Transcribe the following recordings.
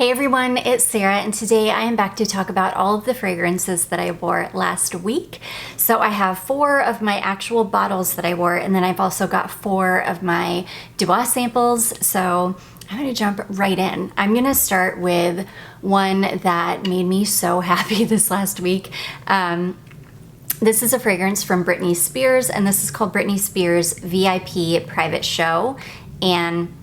Hey everyone, it's Sarah, and today I am back to talk about all of the fragrances that I wore last week. So I have 4 of my actual bottles that I wore, and then I've also got 4 of my Dubois samples. So I'm gonna jump right in. I'm gonna start with one that made me so happy this last week. This is a fragrance from Britney Spears, and this is called Britney Spears VIP Private Show. And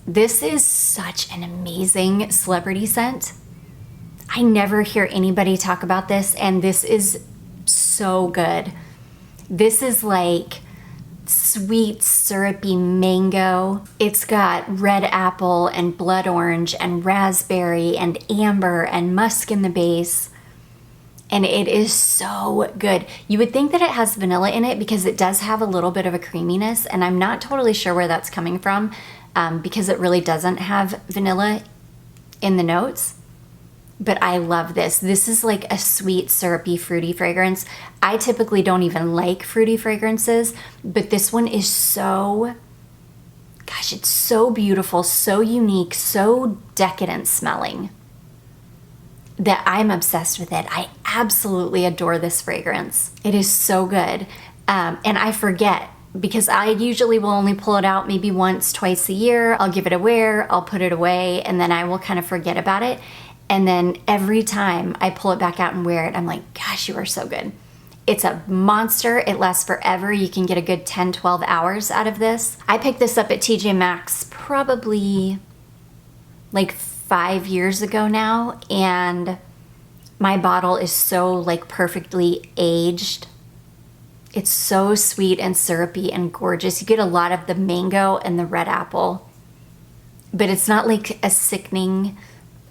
this is such an amazing celebrity scent. I never hear anybody talk about this, and this is so good. This is like sweet, syrupy mango. It's got red apple and blood orange and raspberry and amber and musk in the base. And it is so good. You would think that it has vanilla in it because it does have a little bit of a creaminess, and I'm not totally sure where that's coming from. Because it really doesn't have vanilla in the notes. But I love this. This is like a sweet, syrupy, fruity fragrance. I typically don't even like fruity fragrances, but this one is so, gosh, it's so beautiful, so unique, so decadent smelling that I'm obsessed with it. I absolutely adore this fragrance. It is so good. And I forget, because I usually will only pull it out maybe once, twice a year. I'll give it a wear, I'll put it away, and then I will kind of forget about it. And then every time I pull it back out and wear it, I'm like, gosh, you are so good. It's a monster. It lasts forever. You can get a good 10, 12 hours out of this. I picked this up at TJ Maxx probably like 5 years ago now, and my bottle is so like perfectly aged. It's so sweet and syrupy and gorgeous. You get a lot of the mango and the red apple, but it's not like a sickening,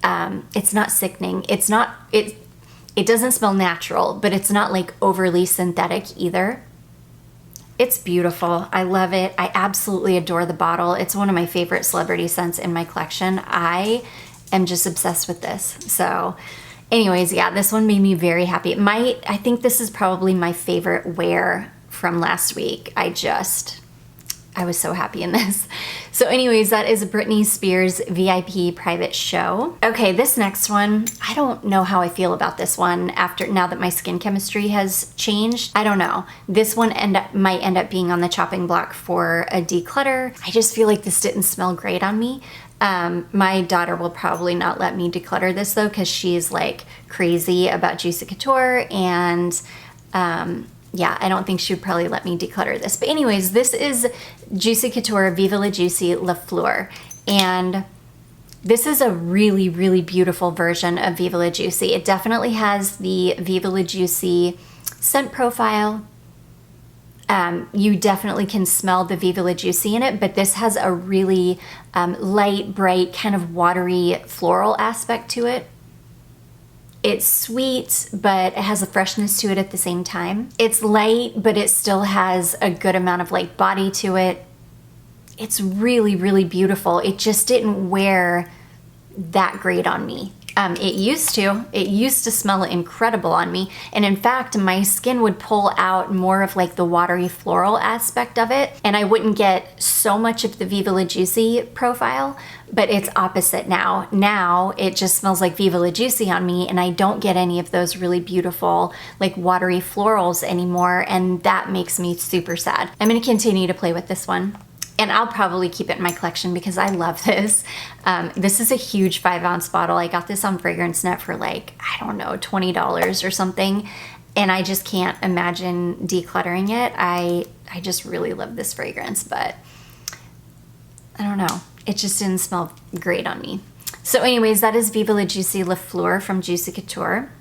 it's not sickening. It doesn't smell natural, but it's not like overly synthetic either. It's beautiful. I love it. I absolutely adore the bottle. It's one of my favorite celebrity scents in my collection. I am just obsessed with this. So anyways, yeah, this one made me very happy. I think this is probably my favorite wear from last week. I was so happy in this. So anyways, that is Britney Spears VIP Private Show. Okay, this next one, I don't know how I feel about this one now that my skin chemistry has changed. I don't know. This one might end up being on the chopping block for a declutter. I just feel like this didn't smell great on me. My daughter will probably not let me declutter this though, because she's like crazy about Juicy Couture, and yeah, I don't think she would probably let me declutter this. But anyways, this is Juicy Couture Viva La Juicy La Fleur, and this is a really, really beautiful version of Viva La Juicy. It definitely has the Viva La Juicy scent profile. You definitely can smell the Viva La Juicy in it, but this has a really light, bright, kind of watery floral aspect to it. It's sweet, but it has a freshness to it at the same time. It's light, but it still has a good amount of like body to it. It's really, really beautiful. It just didn't wear that great on me. It used to smell incredible on me. And in fact, my skin would pull out more of like the watery floral aspect of it. And I wouldn't get so much of the Viva La Juicy profile, but it's opposite now. Now it just smells like Viva La Juicy on me, and I don't get any of those really beautiful like watery florals anymore. And that makes me super sad. I'm gonna continue to play with this one. And I'll probably keep it in my collection because I love this. This is a huge 5-ounce bottle. I got this on FragranceNet for like, I don't know, $20 or something. And I just can't imagine decluttering it. I just really love this fragrance, but I don't know. It just didn't smell great on me. So anyways, that is Viva La Juicy La Fleur from Juicy Couture.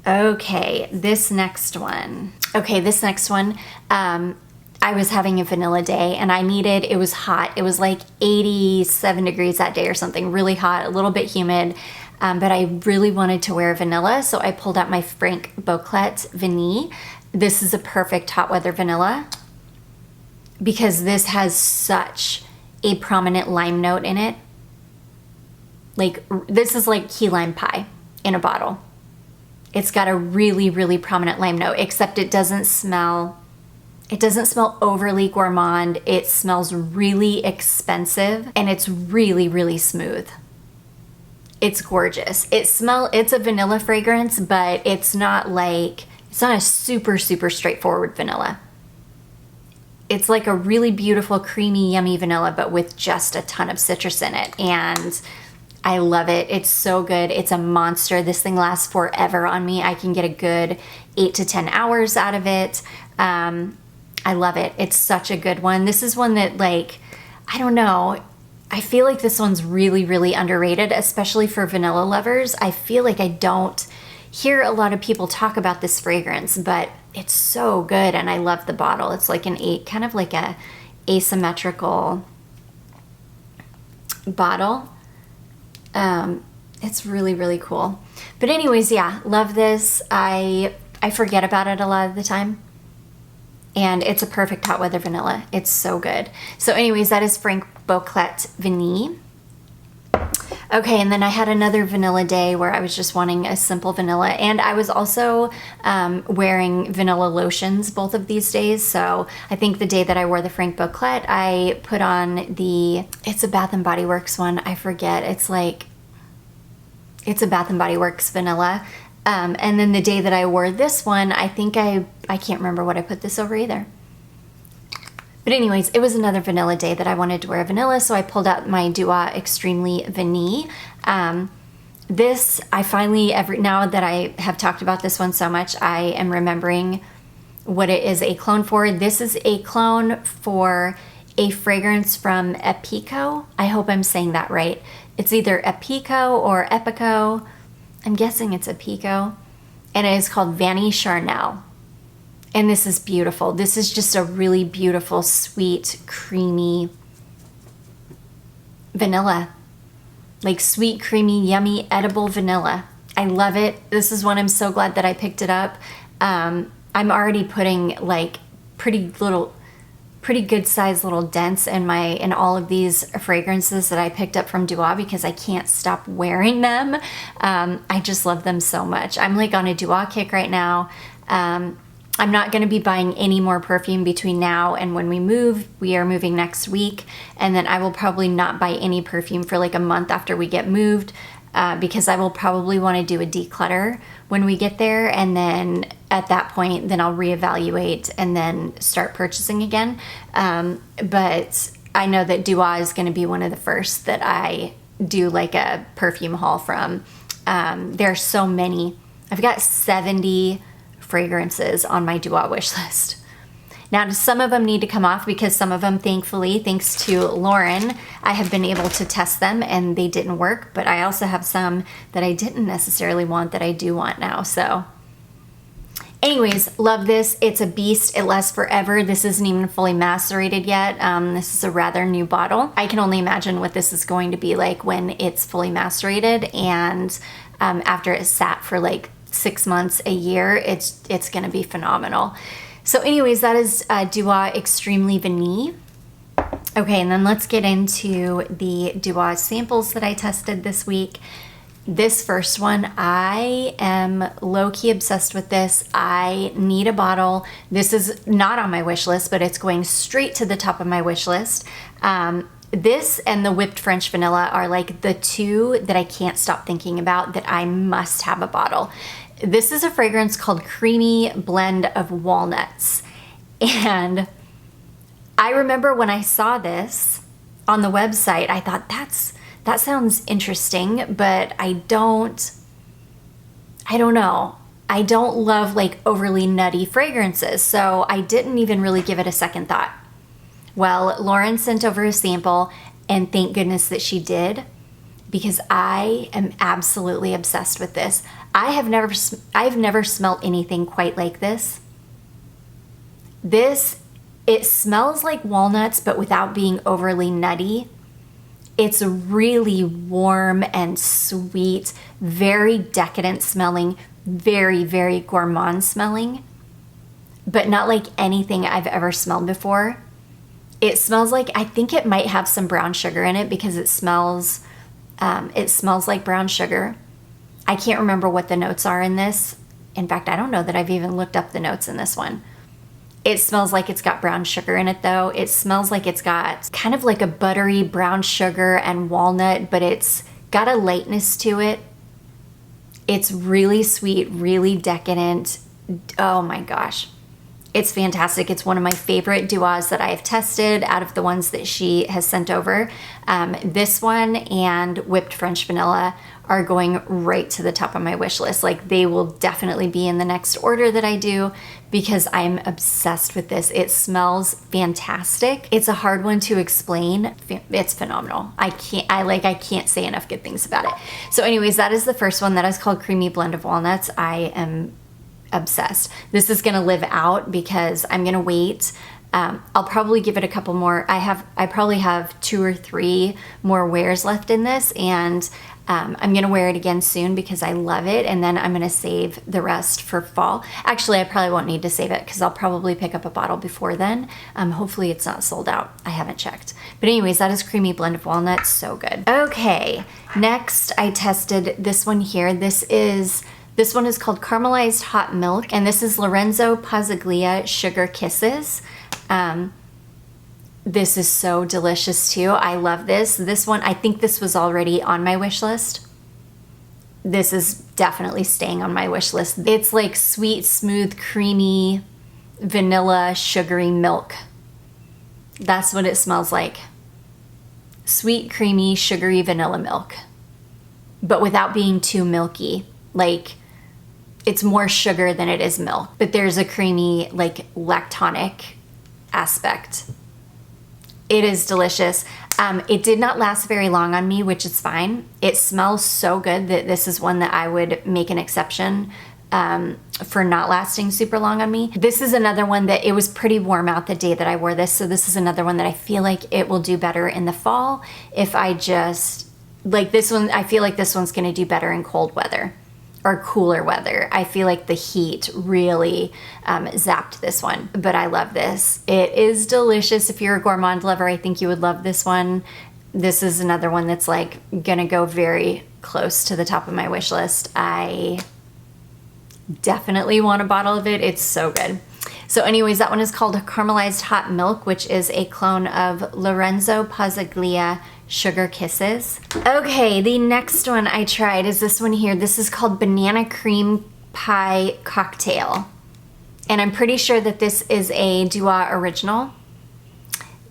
Okay, this next one. I was having a vanilla day, and it was hot. It was like 87 degrees that day or something, really hot, a little bit humid, but I really wanted to wear vanilla, so I pulled out my Frank Boclet Vanille. This is a perfect hot weather vanilla because this has such a prominent lime note in it. Like, this is like key lime pie in a bottle. It's got a really, really prominent lime note, except it doesn't smell overly gourmand. It smells really expensive, and it's really, really smooth. It's gorgeous. It's a vanilla fragrance, but it's not a super, super straightforward vanilla. It's like a really beautiful, creamy, yummy vanilla, but with just a ton of citrus in it. And I love it. It's so good. It's a monster. This thing lasts forever on me. I can get a good 8 to 10 hours out of it. I love it. It's such a good one. This is one that, like, I don't know. I feel like this one's really, really underrated, especially for vanilla lovers. I feel like I don't hear a lot of people talk about this fragrance, but it's so good, and I love the bottle. It's like kind of like a asymmetrical bottle. It's really, really cool. But anyways, yeah, love this. I forget about it a lot of the time. And it's a perfect hot weather vanilla. It's so good. So anyways, that is Frank Boclet Vanille. Okay, and then I had another vanilla day where I was just wanting a simple vanilla. And I was also wearing vanilla lotions both of these days. So I think the day that I wore the Frank Boclet, I put on it's a Bath & Body Works one. I forget. It's a Bath & Body Works vanilla. And then the day that I wore this one, I think I can't remember what I put this over either. But anyways, it was another vanilla day that I wanted to wear a vanilla, so I pulled out my Dua Extremely Vanille. This, I finally, now that I have talked about this one so much, I am remembering what it is a clone for. This is a clone for a fragrance from Epico. I hope I'm saying that right. It's either Epico or Epico. I'm guessing it's Epico. And it is called Vanny Charnel. And this is beautiful. This is just a really beautiful, sweet, creamy vanilla. Like sweet, creamy, yummy, edible vanilla. I love it. This is one I'm so glad that I picked it up. I'm already putting like pretty good sized little dents in all of these fragrances that I picked up from Dua because I can't stop wearing them. I just love them so much. I'm like on a Dua kick right now. I'm not going to be buying any more perfume between now and when we move. We are moving next week, and then I will probably not buy any perfume for like a month after we get moved because I will probably want to do a declutter when we get there, and then at that point then I'll reevaluate and then start purchasing again. But I know that Dua is going to be one of the first that I do like a perfume haul from. There are so many. I've got 70 fragrances on my Dua wish list. Now, some of them need to come off because some of them, thankfully, thanks to Lauren, I have been able to test them and they didn't work, but I also have some that I didn't necessarily want that I do want now. So anyways, love this. It's a beast. It lasts forever. This isn't even fully macerated yet. This is a rather new bottle. I can only imagine what this is going to be like when it's fully macerated, and after it's sat for like 6 months, a year, it's gonna be phenomenal. So anyways, that is Dua Extremely Vanille. Okay, and then let's get into the Dua samples that I tested this week. This first one, I am low-key obsessed with this. I need a bottle. This is not on my wish list, but it's going straight to the top of my wish list. This and the Whipped French Vanilla are like the two that I can't stop thinking about that I must have a bottle. This is a fragrance called Creamy Blend of Walnuts. And I remember when I saw this on the website, I thought that sounds interesting, but I don't know. I don't love like overly nutty fragrances, so I didn't even really give it a second thought. Well, Lauren sent over a sample, and thank goodness that she did, because I am absolutely obsessed with this. I've never smelled anything quite like this. It smells like walnuts, but without being overly nutty. It's really warm and sweet, very decadent smelling, very, very gourmand smelling, but not like anything I've ever smelled before. It smells like, I think it might have some brown sugar in it because it smells like brown sugar. I can't remember what the notes are in this. In fact, I don't know that I've even looked up the notes in this one. It smells like it's got brown sugar in it though. It smells like it's got kind of like a buttery brown sugar and walnut, but it's got a lightness to it. It's really sweet, really decadent. Oh my gosh. It's fantastic. It's one of my favorite duos that I have tested out of the ones that she has sent over. This one and Whipped French Vanilla are going right to the top of my wish list. Like, they will definitely be in the next order that I do because I'm obsessed with this. It smells fantastic. It's a hard one to explain. It's phenomenal. I can't say enough good things about it. So anyways, that is the first one. That is called Creamy Blend of Walnuts. I am obsessed. This is gonna live out because I'm gonna wait. I'll probably give it a couple more. I probably have 2 or 3 more wears left in this, and I'm gonna wear it again soon because I love it, and then I'm gonna save the rest for fall. Actually, I probably won't need to save it because I'll probably pick up a bottle before then. Hopefully it's not sold out. I haven't checked. But anyways, that is Creamy Blend of Walnuts. So good. Okay, next I tested this one here. This one is called Caramelized Hot Milk, and this is Lorenzo Pozziglia Sugar Kisses. This is so delicious too. I love this. This one, I think this was already on my wish list. This is definitely staying on my wish list. It's like sweet, smooth, creamy, vanilla, sugary milk. That's what it smells like. Sweet, creamy, sugary vanilla milk, but without being too milky. Like, it's more sugar than it is milk, but there's a creamy, like, lactonic aspect. It is delicious. It did not last very long on me, which is fine. It smells so good that this is one that I would make an exception for not lasting super long on me. This is another one that it was pretty warm out the day that I wore this, so this is another one that I feel like it will do better in the fall if I just, like this one, I feel like this one's gonna do better in cold weather or cooler weather. I feel like the heat really zapped this one, but I love this. It is delicious. If you're a gourmand lover, I think you would love this one. This is another one that's like gonna go very close to the top of my wish list. I definitely want a bottle of it. It's so good. So anyways, that one is called Caramelized Hot Milk, which is a clone of Lorenzo Pozziglia Sugar Kisses. Okay, the next one I tried is this one here. This is called Banana Cream Pie Cocktail. And I'm pretty sure that this is a Dua original.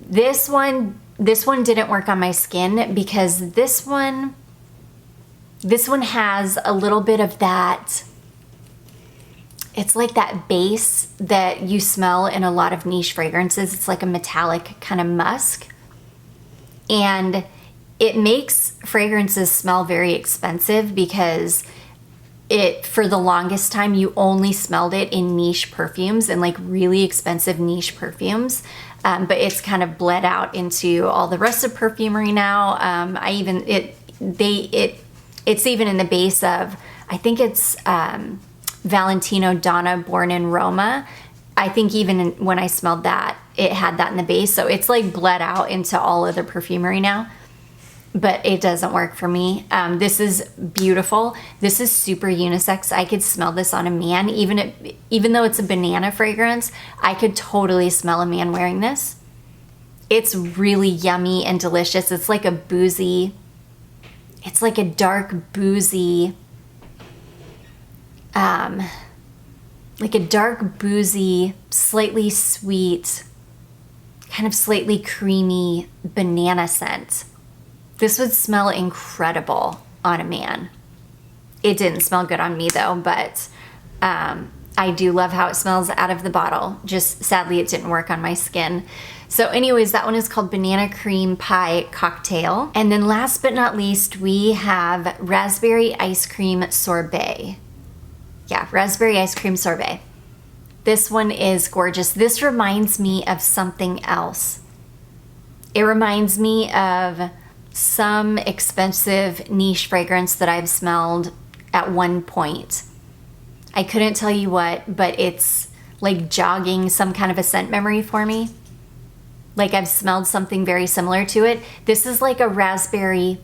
This one didn't work on my skin because this one has a little bit of that, it's like that base that you smell in a lot of niche fragrances. It's like a metallic kind of musk. And it makes fragrances smell very expensive because for the longest time, you only smelled it in niche perfumes and like really expensive niche perfumes. But it's kind of bled out into all the rest of perfumery now. It's even in the base of, I think it's Valentino Donna Born in Roma. I think even when I smelled that, it had that in the base. So it's like bled out into all other perfumery now, but it doesn't work for me. This is beautiful. This is super unisex. I could smell this on a man, even though it's a banana fragrance, I could totally smell a man wearing this. It's really yummy and delicious. It's like a boozy, it's like a dark boozy, slightly sweet, kind of slightly creamy banana scent. This would smell incredible on a man. It didn't smell good on me though, but I do love how it smells out of the bottle. Just sadly, it didn't work on my skin. So anyways, that one is called Banana Cream Pie Cocktail. And then last but not least, we have Raspberry Ice Cream Sorbet. Yeah, Raspberry Ice Cream Sorbet. This one is gorgeous. This reminds me of something else. It reminds me of some expensive niche fragrance that I've smelled at one point. I couldn't tell you what, but it's like jogging some kind of a scent memory for me. Like I've smelled something very similar to it. This is like a raspberry,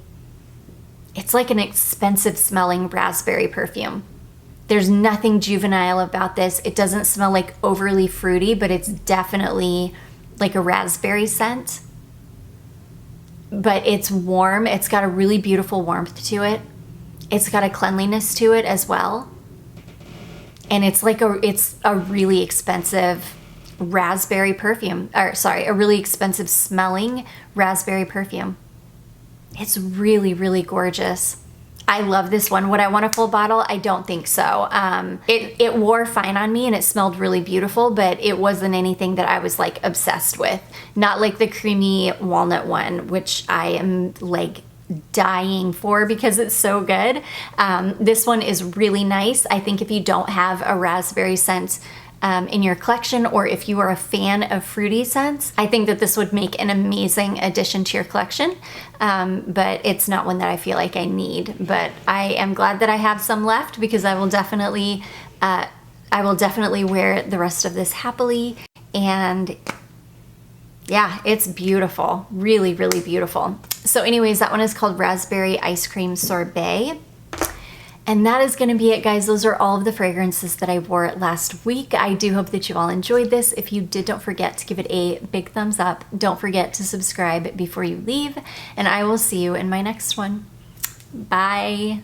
it's like an expensive smelling raspberry perfume. There's nothing juvenile about this. It doesn't smell like overly fruity, but it's definitely like a raspberry scent. but it's warm. It's got a really beautiful warmth to it. It's got a cleanliness to it as well. And it's like it's a really expensive raspberry perfume, or sorry, a really expensive smelling raspberry perfume. It's really, really gorgeous. I love this one. Would I want a full bottle? I don't think so. It wore fine on me and it smelled really beautiful, but it wasn't anything that I was like obsessed with. Not like the creamy walnut one, which I am like dying for because it's so good. This one is really nice. I think if you don't have a raspberry scent in your collection, or if you are a fan of fruity scents, I think that this would make an amazing addition to your collection. But it's not one that I feel like I need. But I am glad that I have some left because I will definitely wear the rest of this happily. And yeah, it's beautiful. Really, really beautiful. So anyways, that one is called Raspberry Ice Cream Sorbet. And that is going to be it, guys. Those are all of the fragrances that I wore last week. I do hope that you all enjoyed this. If you did, don't forget to give it a big thumbs up. Don't forget to subscribe before you leave. And I will see you in my next one. Bye.